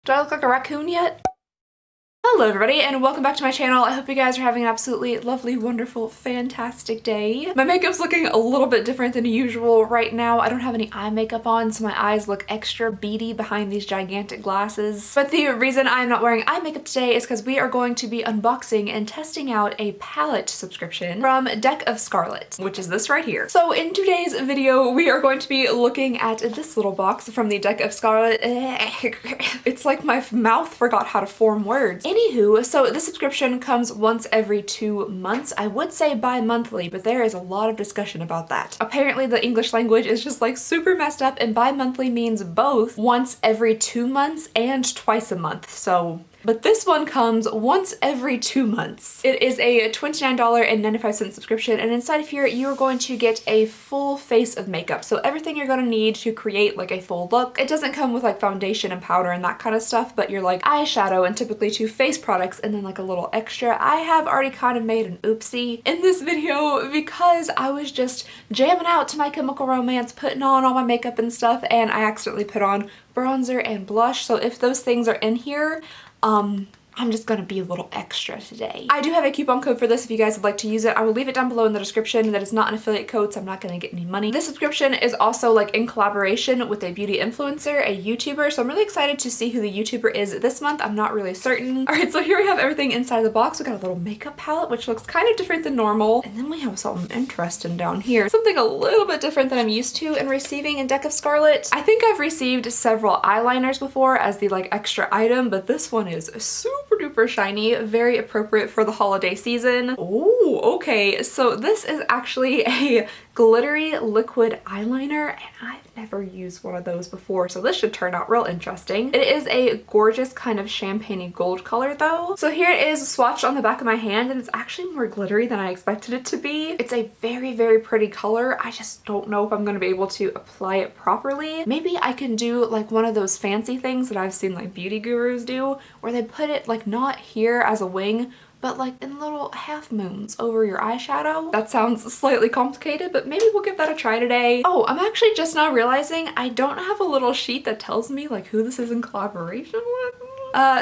Do I look like a raccoon yet? Hello everybody and welcome back to my channel. I hope you guys are having an absolutely lovely, wonderful, fantastic day. My makeup's looking a little bit different than usual right now. I don't have any eye makeup on, so my eyes look extra beady behind these gigantic glasses. But the reason I'm not wearing eye makeup today is because we are going to be unboxing and testing out a palette subscription from Deck of Scarlet, which is this right here. So in today's video, we are going to be looking at this little box from the Deck of Scarlet. It's like my mouth forgot how to form words. Anywho, so the subscription comes once every 2 months. I would say bi-monthly, but there is a lot of discussion about that. Apparently the English language is just like super messed up, and bi-monthly means both once every 2 months and twice a month. But this one comes once every 2 months. It is a $29.95 subscription, and inside of here you're going to get a full face of makeup. So everything you're going to need to create like a full look. It doesn't come with like foundation and powder and that kind of stuff, but you're like eyeshadow and typically 2 face products and then like a little extra. I have already kind of made an oopsie in this video because I was just jamming out to My Chemical Romance, putting on all my makeup and stuff, and I accidentally put on bronzer and blush. So if those things are in here, I'm just gonna be a little extra today. I do have a coupon code for this if you guys would like to use it. I will leave it down below in the description. That is not an affiliate code, so I'm not gonna get any money. This subscription is also like in collaboration with a beauty influencer, a YouTuber, so I'm really excited to see who the YouTuber is this month. I'm not really certain. All right, so here we have everything inside the box. We got a little makeup palette, which looks kind of different than normal. And then we have something interesting down here. Something a little bit different than I'm used to in receiving in Deck of Scarlet. I think I've received several eyeliners before as the like extra item, but this one is super duper shiny, very appropriate for the holiday season. Oh, okay, so this is actually a glittery liquid eyeliner, and I've never used one of those before, so this should turn out real interesting. It is a gorgeous kind of champagne-y gold color though. So here it is swatched on the back of my hand, and it's actually more glittery than I expected it to be. It's a very, very pretty color. I just don't know if I'm going to be able to apply it properly. Maybe I can do like one of those fancy things that I've seen like beauty gurus do, where they put it like not here as a wing, but like in little half moons over your eyeshadow. That sounds slightly complicated, but maybe we'll give that a try today. Oh, I'm actually just now realizing I don't have a little sheet that tells me like who this is in collaboration with.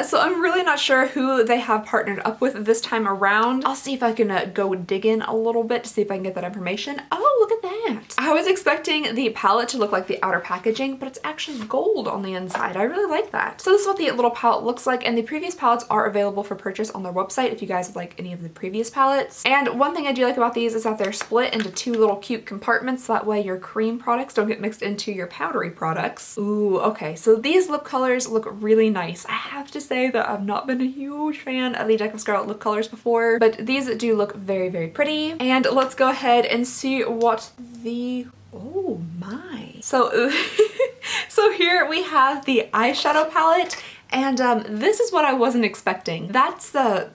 So I'm really not sure who they have partnered up with this time around. I'll see if I can go dig in a little bit to see if I can get that information. Oh, look at that. I was expecting the palette to look like the outer packaging, but it's actually gold on the inside. I really like that. So this is what the little palette looks like, and the previous palettes are available for purchase on their website if you guys would like any of the previous palettes. And one thing I do like about these is that they're split into 2 little cute compartments, so that way your cream products don't get mixed into your powdery products. Ooh, okay, so these lip colors look really nice. I have to say that I've not been a huge fan of the Deck of Scarlet lip colors before, but these do look very, very pretty. And let's go ahead and see what oh my. So, so here we have the eyeshadow palette, and this is what I wasn't expecting. That's the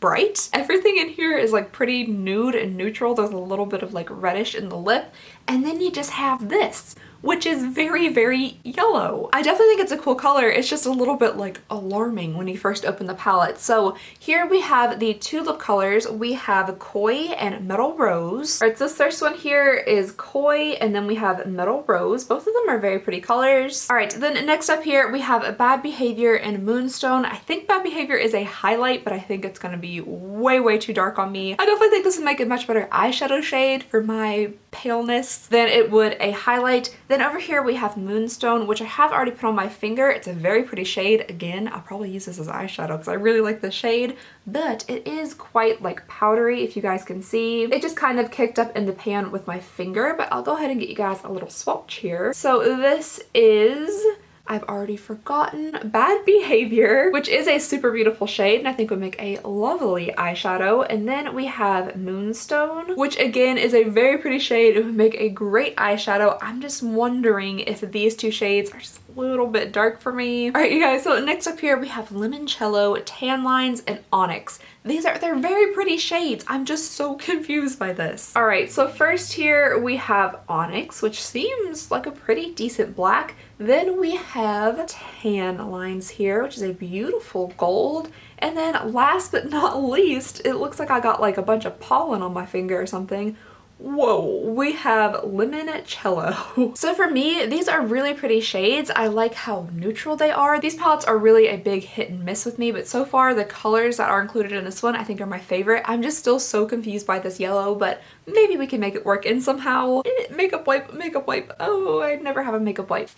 bright. Everything in here is like pretty nude and neutral. There's a little bit of like reddish in the lip, and then you just have this, which is very, very yellow. I definitely think it's a cool color. It's just a little bit like alarming when you first open the palette. So here we have the 2 lip colors. We have Koi and Metal Rose. All right, so this first one here is Koi, and then we have Metal Rose. Both of them are very pretty colors. All right, then next up here we have Bad Behavior and Moonstone. I think Bad Behavior is a highlight, but I think it's gonna be way, way too dark on me. I definitely think this would make a much better eyeshadow shade for my paleness than it would a highlight. Then over here we have Moonstone, which I have already put on my finger. It's a very pretty shade. Again, I'll probably use this as eyeshadow because I really like the shade, but it is quite like powdery, if you guys can see. It just kind of kicked up in the pan with my finger, but I'll go ahead and get you guys a little swatch here. So this is, I've already forgotten, Bad Behavior, which is a super beautiful shade and I think would make a lovely eyeshadow. And then we have Moonstone, which again is a very pretty shade. It would make a great eyeshadow. I'm just wondering if these 2 shades are just a little bit dark for me. All right, you guys, so next up here we have Limoncello, Tan Lines, and Onyx. They're very pretty shades. I'm just so confused by this. All right, so first here we have Onyx, which seems like a pretty decent black. Then we have Tan Lines here, which is a beautiful gold. And then last but not least, it looks like I got like a bunch of pollen on my finger or something. Whoa, we have Limoncello. So for me, these are really pretty shades. I like how neutral they are. These palettes are really a big hit and miss with me, but so far the colors that are included in this one I think are my favorite. I'm just still so confused by this yellow, but maybe we can make it work in somehow. Makeup wipe, makeup wipe. Oh, I'd never have a makeup wipe.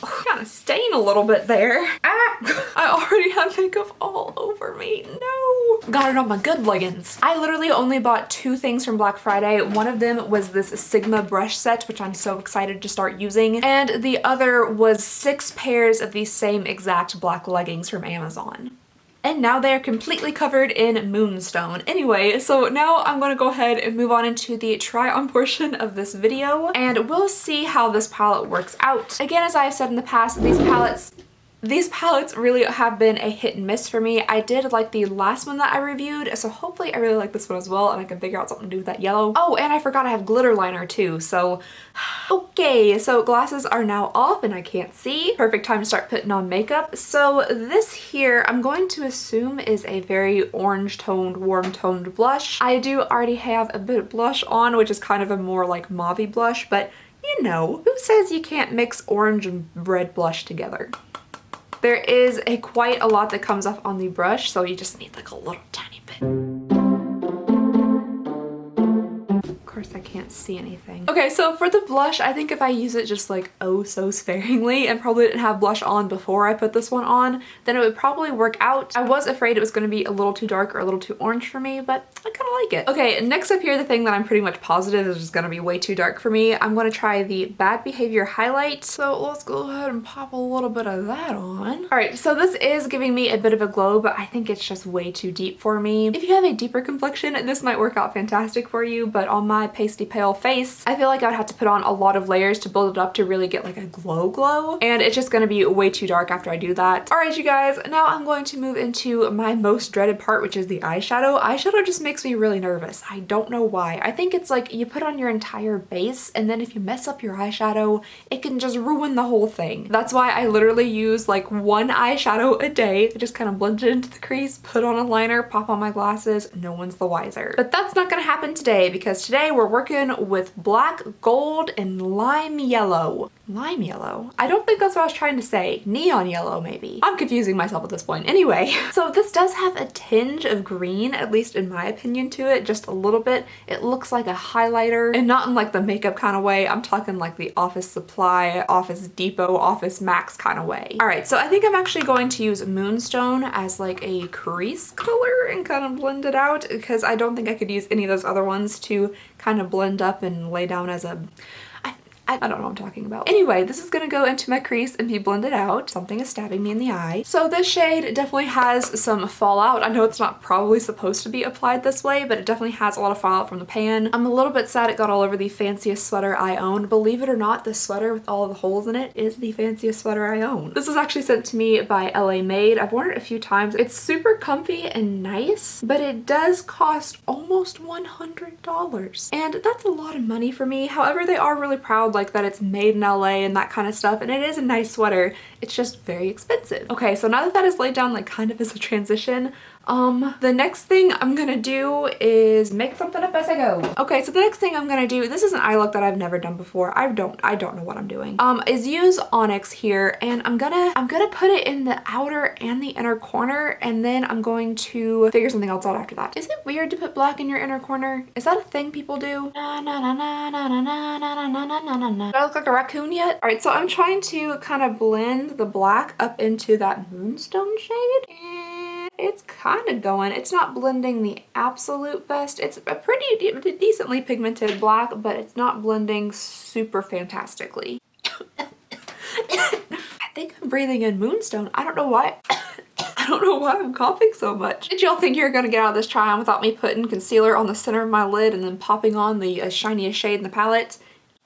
Kind of stain a little bit there. Ah! I already have makeup all over me. No! Got it on my good leggings. I literally only bought 2 things from Black Friday. One of them was this Sigma brush set, which I'm so excited to start using, and the other was 6 pairs of these same exact black leggings from Amazon. And now they are completely covered in moonstone. Anyway, so now I'm gonna go ahead and move on into the try on portion of this video, and we'll see how this palette works out. Again, as I've said in the past, these palettes really have been a hit and miss for me. I did like the last one that I reviewed, so hopefully I really like this one as well and I can figure out something to do with that yellow. Oh, and I forgot I have glitter liner too, so okay, so glasses are now off and I can't see. Perfect time to start putting on makeup. So this here, I'm going to assume is a very orange toned, warm toned blush. I do already have a bit of blush on, which is kind of a more like mauvey blush, but you know, who says you can't mix orange and red blush together? There is quite a lot that comes off on the brush, so you just need like a little tiny bit. Of course I can't see anything. Okay, so for the blush, I think if I use it just like oh so sparingly and probably didn't have blush on before I put this one on, then it would probably work out. I was afraid it was going to be a little too dark or a little too orange for me, but I kind of like it. Okay, next up here, the thing that I'm pretty much positive is just going to be way too dark for me. I'm going to try the Bad Behavior highlight. So let's go ahead and pop a little bit of that on. All right, so this is giving me a bit of a glow, but I think it's just way too deep for me. If you have a deeper complexion, this might work out fantastic for you, but on my pasty pale face, I feel like I would have to put on a lot of layers to build it up to really get like a glow, and it's just gonna be way too dark after I do that. All right, you guys, now I'm going to move into my most dreaded part, which is the eyeshadow. Eyeshadow just makes me really nervous. I don't know why. I think it's like you put on your entire base, and then if you mess up your eyeshadow, it can just ruin the whole thing. That's why I literally use like 1 eyeshadow a day. I just kind of blend it into the crease, put on a liner, pop on my glasses, no one's the wiser. But that's not gonna happen today, because today we're working with black, gold, and lime yellow. Lime yellow? I don't think that's what I was trying to say. Neon yellow, maybe. I'm confusing myself at this point. Anyway, so this does have a tinge of green, at least in my opinion, to it, just a little bit. It looks like a highlighter, and not in like the makeup kind of way. I'm talking like the Office Supply, Office Depot, Office Max kind of way. All right, so I think I'm actually going to use Moonstone as like a crease color and kind of blend it out, because I don't think I could use any of those other ones to kind of blend up and lay down as a I don't know what I'm talking about. Anyway, this is gonna go into my crease and be blended out. Something is stabbing me in the eye. So this shade definitely has some fallout. I know it's not probably supposed to be applied this way, but it definitely has a lot of fallout from the pan. I'm a little bit sad it got all over the fanciest sweater I own. Believe it or not, the sweater with all of the holes in it is the fanciest sweater I own. This was actually sent to me by LA Made. I've worn it a few times. It's super comfy and nice, but it does cost almost $100. And that's a lot of money for me. However, they are really proud like that it's made in LA and that kind of stuff, and it is a nice sweater. It's just very expensive. Okay, so now that that is laid down like kind of as a transition, the next thing I'm gonna do is make something up as I go. Okay, so the next thing I'm gonna do, this is an eye look that I've never done before. I don't know what I'm doing. Is use Onyx here, and I'm gonna put it in the outer and the inner corner, and then I'm going to figure something else out after that. Is it weird to put black in your inner corner? Is that a thing people do? Na na na na na na na na na na na na. Do I look like a raccoon yet? All right, so I'm trying to kind of blend the black up into that moonstone shade. It's kind of going. It's not blending the absolute best. It's a pretty decently pigmented black, but it's not blending super fantastically. I think I'm breathing in moonstone. I don't know why. I don't know why I'm coughing so much. Did y'all think you were gonna get out of this try on without me putting concealer on the center of my lid and then popping on the shiniest shade in the palette?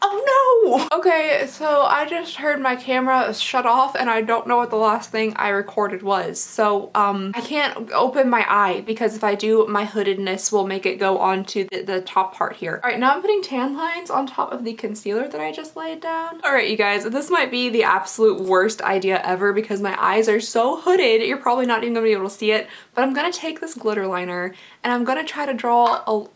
Oh no! Okay, so I just heard my camera shut off and I don't know what the last thing I recorded was. So I can't open my eye because if I do, my hoodedness will make it go onto the top part here. All right, now I'm putting tan lines on top of the concealer that I just laid down. All right, you guys, this might be the absolute worst idea ever because my eyes are so hooded, you're probably not even gonna be able to see it, but I'm gonna take this glitter liner and I'm gonna try to draw a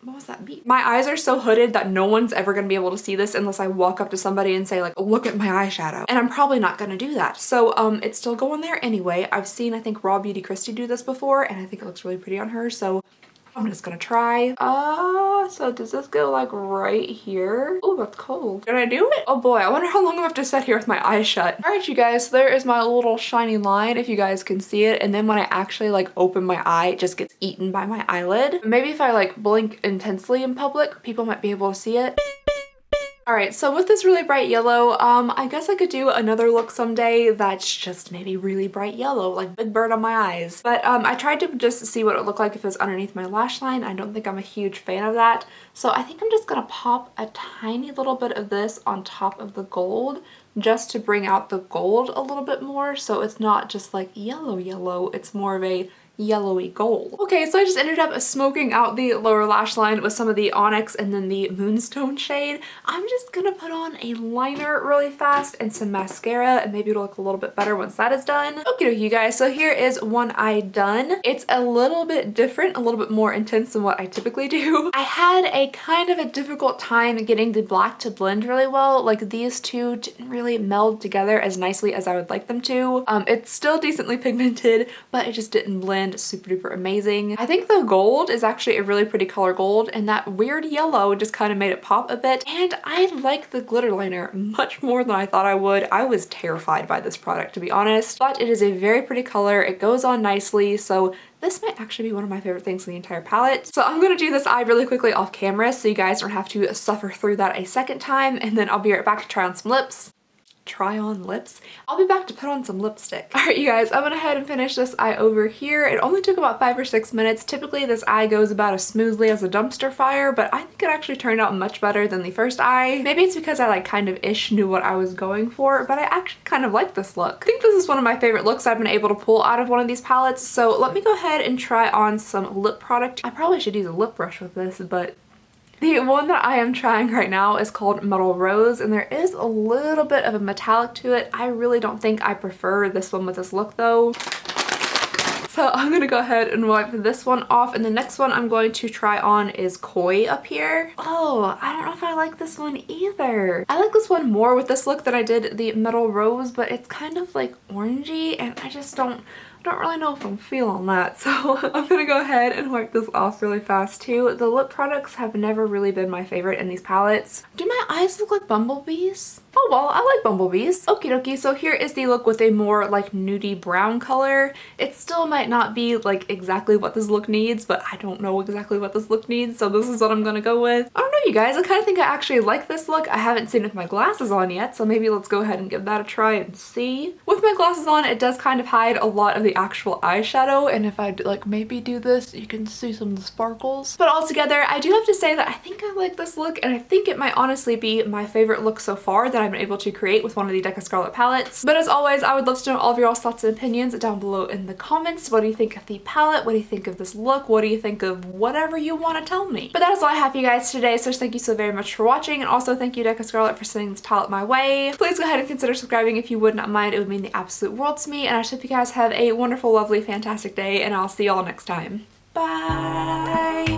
What was that beat? My eyes are so hooded that no one's ever gonna be able to see this unless I walk up to somebody and say like, look at my eyeshadow. And I'm probably not gonna do that. So it's still going there anyway. I've seen, I think, Raw Beauty Christie do this before, and I think it looks really pretty on her. So I'm just gonna try. So does this go like right here? Oh, that's cold. Can I do it? Oh boy, I wonder how long I have to sit here with my eyes shut. All right, you guys, so there is my little shiny line, if you guys can see it. And then when I actually like open my eye, it just gets eaten by my eyelid. Maybe if I like blink intensely in public, people might be able to see it. Alright, so with this really bright yellow, I guess I could do another look someday that's just maybe really bright yellow, like Big Bird on my eyes. But I tried to just see what it would look like if it was underneath my lash line. I don't think I'm a huge fan of that. So I think I'm just gonna pop a tiny little bit of this on top of the gold just to bring out the gold a little bit more. So it's not just like yellow, it's more of a yellowy gold. Okay, so I just ended up smoking out the lower lash line with some of the Onyx and then the Moonstone shade. I'm just gonna put on a liner really fast and some mascara, and maybe it'll look a little bit better once that is done. Okay, you guys, so here is one eye done. It's a little bit different, a little bit more intense than what I typically do. I had a kind of a difficult time getting the black to blend really well. Like these two didn't really meld together as nicely as I would like them to. It's still decently pigmented, but it just didn't blend super duper amazing. I think the gold is actually a really pretty color gold, and that weird yellow just kind of made it pop a bit. And I like the glitter liner much more than I thought I would. I was terrified by this product, to be honest, but it is a very pretty color. It goes on nicely, so this might actually be one of my favorite things in the entire palette. So I'm gonna do this eye really quickly off camera so you guys don't have to suffer through that a second time, and then I'll be right back to try on some lips. Try on lips. I'll be back to put on some lipstick. All right, you guys, I'm gonna head and finish this eye over here. It only took about 5 or 6 minutes. Typically this eye goes about as smoothly as a dumpster fire, but I think it actually turned out much better than the first eye. Maybe it's because I like kind of ish knew what I was going for, but I actually kind of like this look. I think this is one of my favorite looks I've been able to pull out of one of these palettes. So let me go ahead and try on some lip product. I probably should use a lip brush with this, but the one that I am trying right now is called Metal Rose, and there is a little bit of a metallic to it. I really don't think I prefer this one with this look though. So I'm gonna go ahead and wipe this one off, and the next one I'm going to try on is Koi up here. Oh, I don't know if I like this one either. I like this one more with this look than I did the Metal Rose, but it's kind of like orangey, and I just don't really know if I'm feeling that. So I'm gonna go ahead and wipe this off really fast too. The lip products have never really been my favorite in these palettes. Do my eyes look like bumblebees? Oh well, I like bumblebees. Okie dokie, so here is the look with a more like nudie brown color. It still might not be like exactly what this look needs, but I don't know exactly what this look needs, so this is what I'm gonna go with. I don't know, you guys, I kind of think I actually like this look. I haven't seen it with my glasses on yet, so maybe let's go ahead and give that a try and see. With my glasses on, it does kind of hide a lot of the actual eyeshadow, and if I like maybe do this, you can see some of the sparkles. But altogether, I do have to say that I think I like this look, and I think it might honestly be my favorite look so far that I've been able to create with one of the Deck of Scarlet palettes. But as always, I would love to know all of your thoughts and opinions down below in the comments. What do you think of the palette? What do you think of this look? What do you think of whatever you want to tell me? But that is all I have for you guys today, so just thank you so very much for watching, and also thank you Deck of Scarlet for sending this palette my way. Please go ahead and consider subscribing if you would not mind. It would mean the absolute world to me, and I just hope you guys have a wonderful, lovely, fantastic day, and I'll see y'all next time. Bye!